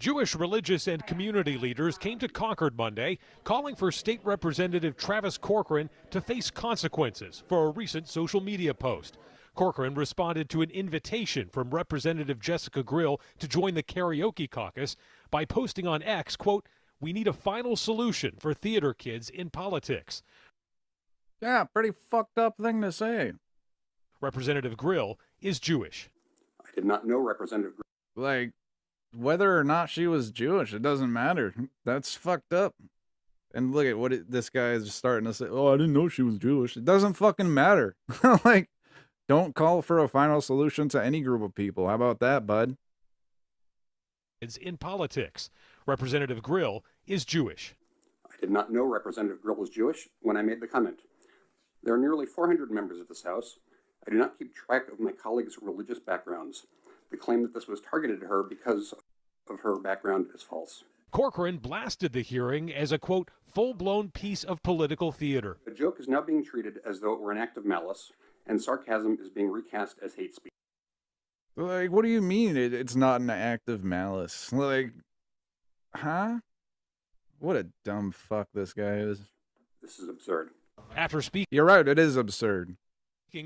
Jewish religious and community leaders came to Concord Monday, calling for State Representative Travis Corcoran to face consequences for a recent social media post. Corcoran responded to an invitation from Representative Jessica Grill to join the karaoke caucus by posting on X, quote, "We need a final solution for theater kids in politics." Yeah, pretty fucked up thing to say. Representative Grill is Jewish. I did not know Representative Grill. Like, whether or not she was Jewish, it doesn't matter. That's fucked up. And look at this guy is starting to say, oh, I didn't know she was Jewish. It doesn't fucking matter. Like, don't call for a final solution to any group of people. How about that, bud? It's in politics. Representative Grill is Jewish. I did not know Representative Grill was Jewish when I made the comment. There are nearly 400 members of this House. I do not keep track of my colleagues' religious backgrounds. The claim that this was targeted at her because of her background is false. Corcoran blasted the hearing as a, quote, full-blown piece of political theater. A joke is now being treated as though it were an act of malice, and sarcasm is being recast as hate speech. Like, what do you mean it's not an act of malice? Like, huh? What a dumb fuck this guy is. This is absurd. After speaking, you're right, it is absurd.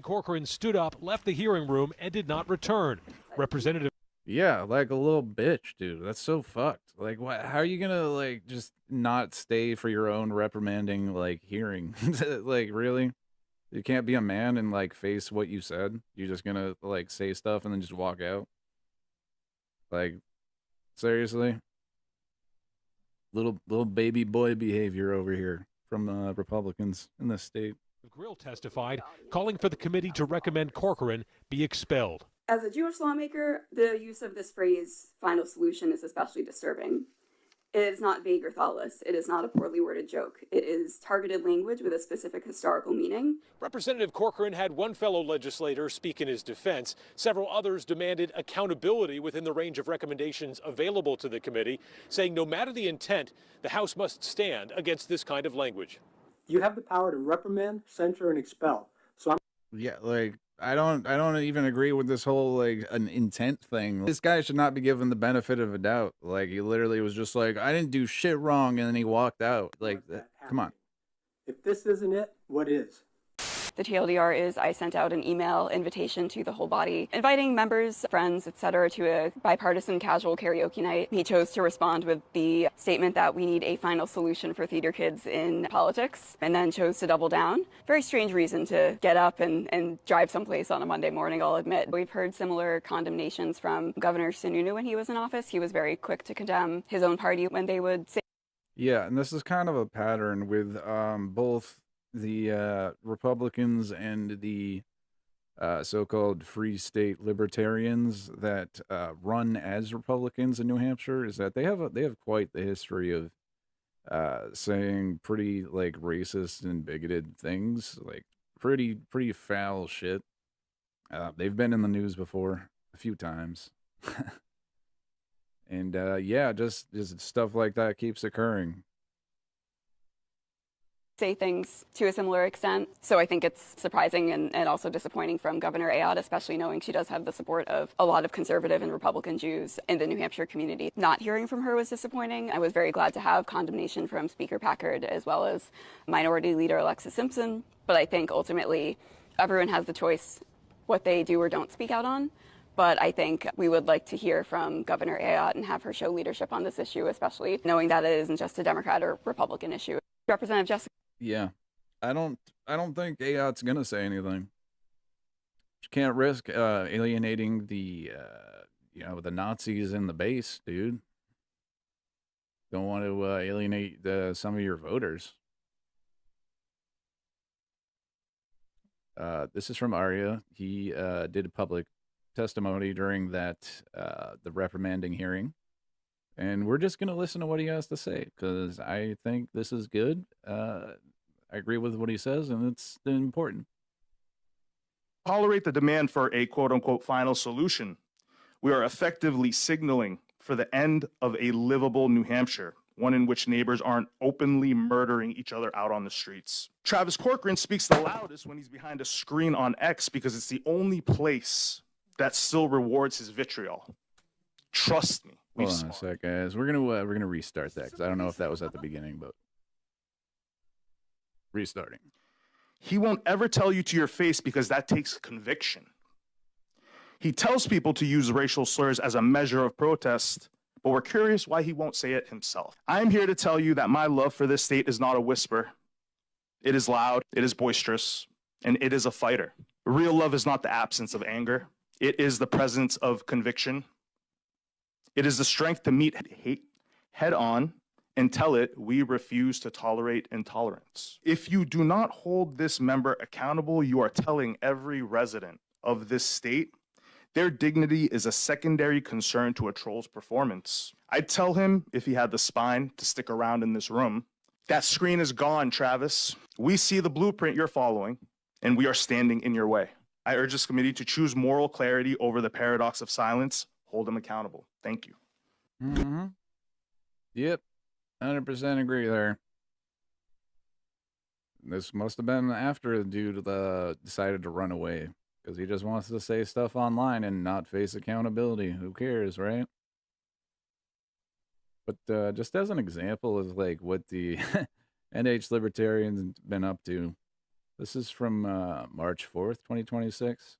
Corcoran stood up, left the hearing room, and did not return. Representative. Yeah, like a little bitch, dude. That's so fucked. Like, what? How are you gonna, like, just not stay for your own reprimanding, like, hearing? Like, really? You can't be a man and, like, face what you said? You're just gonna, like, say stuff and then just walk out? Like, seriously? Little baby boy behavior over here from Republicans in this state. Grill testified, calling for the committee to recommend Corcoran be expelled. As a Jewish lawmaker, the use of this phrase, final solution, is especially disturbing. It is not vague or thoughtless. It is not a poorly worded joke. It is targeted language with a specific historical meaning. Representative Corcoran had one fellow legislator speak in his defense. Several others demanded accountability within the range of recommendations available to the committee, saying no matter the intent, the House must stand against this kind of language. You have the power to reprimand, censure, and expel. So yeah, like, I don't even agree with this whole, like, an intent thing. This guy should not be given the benefit of a doubt. Like, he literally was just like, I didn't do shit wrong, and then he walked out. Like, come on. If this isn't it, what is? The TLDR is I sent out an email invitation to the whole body, inviting members, friends, etc. to a bipartisan casual karaoke night. He chose to respond with the statement that we need a final solution for theater kids in politics, and then chose to double down. Very strange reason to get up and drive someplace on a Monday morning, I'll admit. We've heard similar condemnations from Governor Sununu when he was in office. He was very quick to condemn his own party when they would say. Yeah, and this is kind of a pattern with both the Republicans and the so-called free state libertarians that run as Republicans in New Hampshire, is that they have quite the history of saying pretty, like, racist and bigoted things, like pretty foul shit. They've been in the news before a few times. And yeah, just stuff like that keeps occurring. Say things to a similar extent. So I think it's surprising and also disappointing from Governor Ayotte, especially knowing she does have the support of a lot of conservative and Republican Jews in the New Hampshire community. Not hearing from her was disappointing. I was very glad to have condemnation from Speaker Packard as well as Minority Leader Alexis Simpson. But I think ultimately everyone has the choice what they do or don't speak out on. But I think we would like to hear from Governor Ayotte and have her show leadership on this issue, especially knowing that it isn't just a Democrat or Republican issue. Representative Jessica. Yeah, I don't think Ayotte's gonna say anything. She can't risk alienating the the Nazis in the base, dude. Don't want to alienate some of your voters. This is from Arya. He did a public testimony during that the reprimanding hearing. And we're just going to listen to what he has to say, because I think this is good. I agree with what he says, and it's important. Tolerate the demand for a quote-unquote final solution. We are effectively signaling for the end of a livable New Hampshire, one in which neighbors aren't openly murdering each other out on the streets. Travis Corcoran speaks the loudest when he's behind a screen on X because it's the only place that still rewards his vitriol. Trust me. Hold on a sec, guys. We're gonna restart that because I don't know if that was at the beginning, but restarting. He won't ever tell you to your face because that takes conviction. He tells people to use racial slurs as a measure of protest, but we're curious why he won't say it himself. I'm here to tell you that my love for this state is not a whisper. It is loud, it is boisterous, and it is a fighter. Real love is not the absence of anger. It is the presence of conviction. It is the strength to meet hate head on and tell it we refuse to tolerate intolerance. If you do not hold this member accountable, you are telling every resident of this state their dignity is a secondary concern to a troll's performance. I'd tell him, if he had the spine to stick around in this room, that screen is gone, Travis. We see the blueprint you're following, and we are standing in your way. I urge this committee to choose moral clarity over the paradox of silence. Hold him accountable. Thank you. Mm-hmm. Yep. 100% agree there. This must have been after the dude decided to run away because he just wants to say stuff online and not face accountability. Who cares, right? But just as an example of like what the NH Libertarians been up to, this is from March 4th, 2026.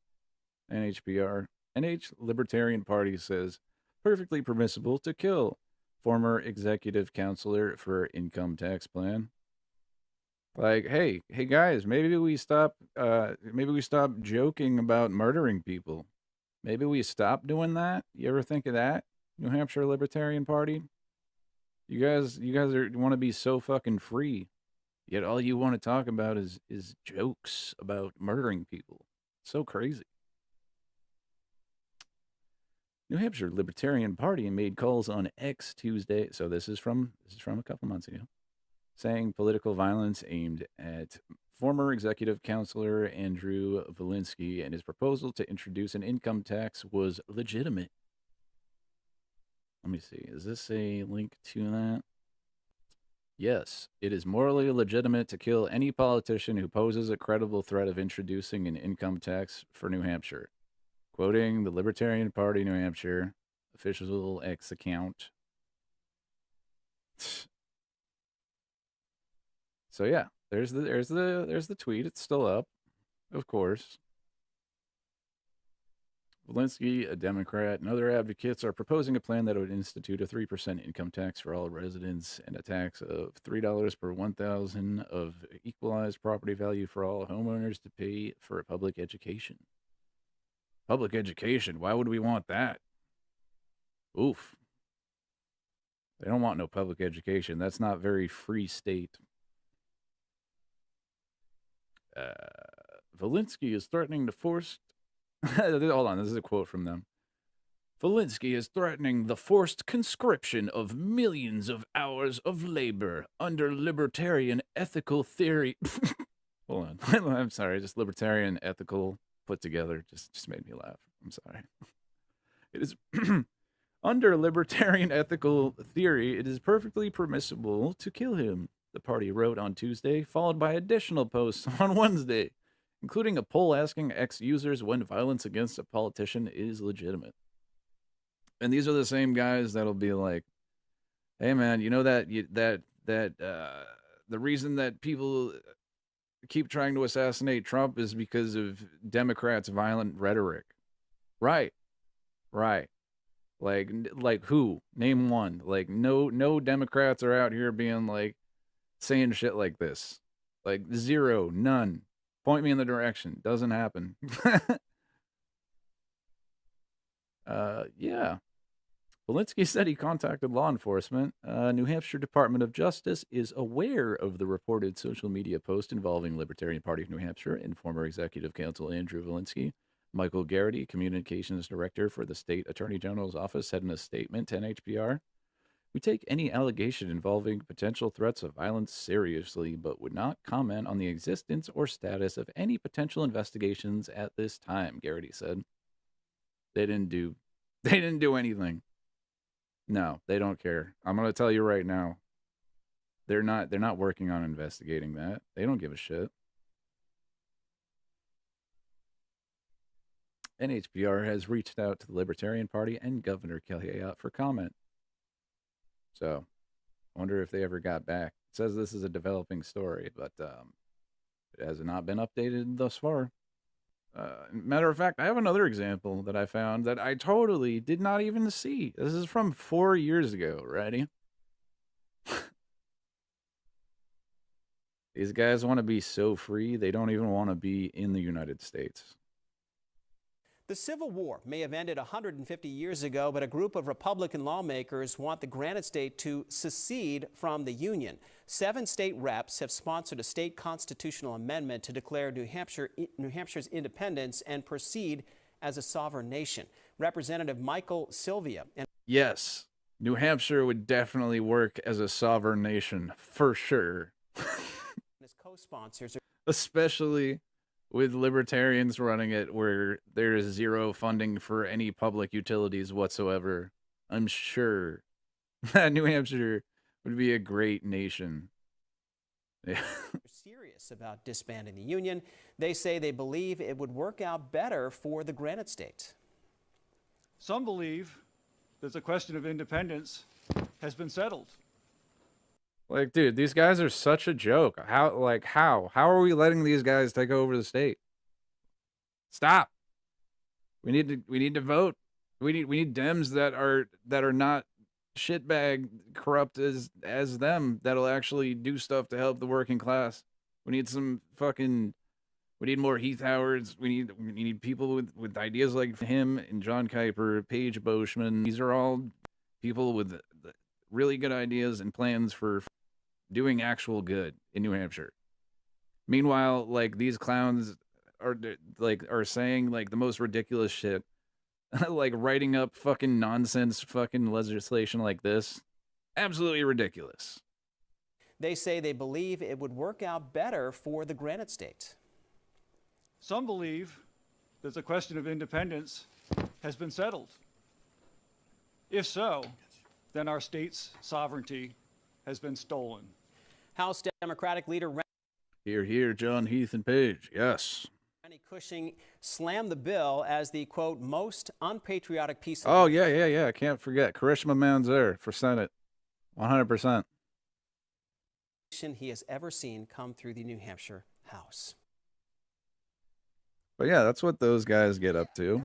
NHPR. NH Libertarian Party says perfectly permissible to kill former executive counselor for income tax plan. Like, hey guys, maybe we stop joking about murdering people. Maybe we stop doing that. You ever think of that? New Hampshire Libertarian Party? You guys want to be so fucking free. Yet all you want to talk about is jokes about murdering people. So crazy. New Hampshire Libertarian Party made calls on X Tuesday. So this is from a couple months ago, saying political violence aimed at former executive counselor Andrew Volinsky and his proposal to introduce an income tax was legitimate. Let me see. Is this a link to that? Yes, it is morally legitimate to kill any politician who poses a credible threat of introducing an income tax for New Hampshire. Quoting the Libertarian Party, New Hampshire, official X account. So yeah, there's the tweet. It's still up, of course. Volinsky, a Democrat, and other advocates are proposing a plan that would institute a 3% income tax for all residents and a tax of $3 per 1,000 of equalized property value for all homeowners to pay for public education. Public education? Why would we want that? Oof. They don't want no public education. That's not very free state. Volinsky is threatening to force... Hold on, this is a quote from them. Volinsky is threatening the forced conscription of millions of hours of labor under libertarian ethical theory. Hold on. I'm sorry, just libertarian ethical put together just made me laugh. I'm sorry. It is under libertarian ethical theory, it is perfectly permissible to kill him, the party wrote on Tuesday, followed by additional posts on Wednesday, including a poll asking ex-users when violence against a politician is legitimate. And these are the same guys that'll be like, "Hey man, you know the reason that people keep trying to assassinate Trump is because of Democrats' violent rhetoric." Right. Like who? Name one. Like no Democrats are out here being like saying shit like this. Like zero, none. Point me in the direction. Doesn't happen. Yeah. Volinsky said he contacted law enforcement. New Hampshire Department of Justice is aware of the reported social media post involving Libertarian Party of New Hampshire and former executive counsel Andrew Volinsky. Michael Garrity, communications director for the state attorney general's office, said in a statement to NHPR, "We take any allegation involving potential threats of violence seriously, but would not comment on the existence or status of any potential investigations at this time," Garrity said. They didn't do anything. No, they don't care. I'm going to tell you right now. They're not working on investigating that. They don't give a shit. NHPR has reached out to the Libertarian Party and Governor Kelly Ayotte for comment. So I wonder if they ever got back. It says this is a developing story, but it has not been updated thus far. Matter of fact, I have another example that I found that I totally did not even see. This is from 4 years ago. Ready? These guys want to be so free, they don't even want to be in the United States. The Civil War may have ended 150 years ago, but a group of Republican lawmakers want the Granite State to secede from the Union. 7 state reps have sponsored a state constitutional amendment to declare New Hampshire's independence and proceed as a sovereign nation. Representative Michael Sylvia and Yes, New Hampshire would definitely work as a sovereign nation, for sure. his co-sponsors are Especially with libertarians running it, where there is zero funding for any public utilities whatsoever. I'm sure that New Hampshire would be a great nation. Yeah. serious about disbanding the Union. They say they believe it would work out better for the Granite State. Some believe that the question of independence has been settled. Like, dude, these guys are such a joke. How are we letting these guys take over the state? Stop. We need to vote. We need Dems that are not shitbag corrupt as them, that'll actually do stuff to help the working class. We need more Heath Howards. We need people with ideas like him and John Kuiper, Paige Boschman. These are all people with really good ideas and plans for doing actual good in New Hampshire. Meanwhile, like, these clowns are saying like the most ridiculous shit, like writing up fucking nonsense fucking legislation like this. Absolutely ridiculous. They say they believe it would work out better for the Granite State. Some believe that the question of independence has been settled. If so, then our state's sovereignty has been stolen. House Democratic leader Here, John, Heath, and Page. Yes. Rennie Cushing slammed the bill as the, quote, most unpatriotic piece of Oh, yeah. I can't forget. Karishma Manzar for Senate. 100%. he has ever seen come through the New Hampshire House. But yeah, that's what those guys get up to.